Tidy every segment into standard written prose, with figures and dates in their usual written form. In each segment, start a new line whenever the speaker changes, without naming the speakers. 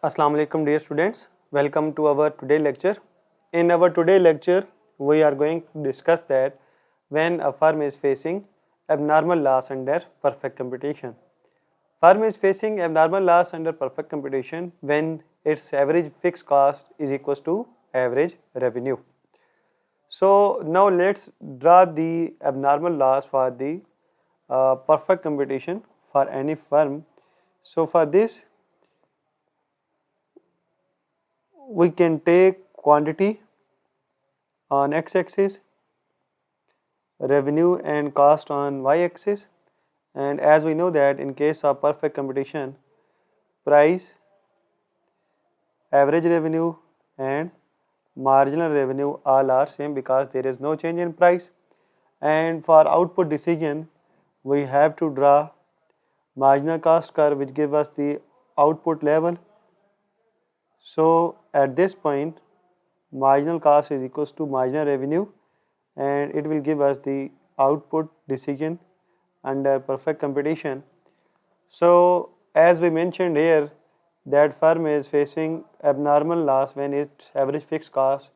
Assalamu alaikum dear students, welcome to our today lecture. In our today lecture, we are going to discuss that when a firm is facing abnormal loss under perfect competition. Firm is facing abnormal loss under perfect competition when its average fixed cost is equals to average revenue. So now let's draw the abnormal loss for the perfect competition for any firm. So for this, we can take quantity on x-axis, revenue and cost on y-axis, and as we know that in case of perfect competition, price, average revenue and marginal revenue all are same because there is no change in price. And for output decision, we have to draw marginal cost curve which give us the output level. So at this point, marginal cost is equals to marginal revenue and it will give us the output decision under perfect competition. So as we mentioned here that firm is facing abnormal loss when its average fixed cost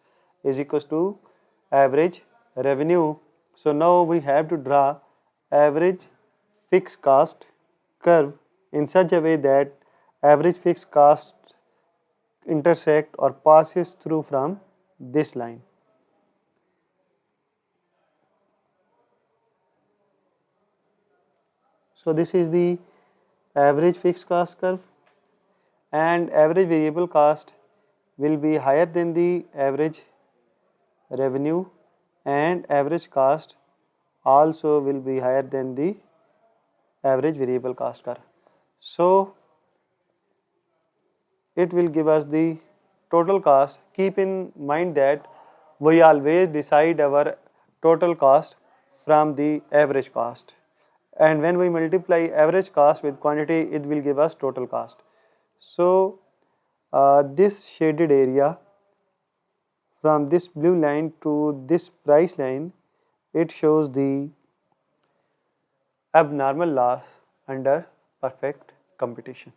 is equals to average revenue. So now we have to draw average fixed cost curve in such a way that average fixed cost intersect or passes through from this line. So this is the average fixed cost curve, and average variable cost will be higher than the average revenue, and average cost also will be higher than the average variable cost curve. So it will give us the total cost. Keep in mind that we always decide our total cost from the average cost, and when we multiply average cost with quantity, it will give us total cost. So this shaded area from this blue line to this price line, it shows the abnormal loss under perfect competition.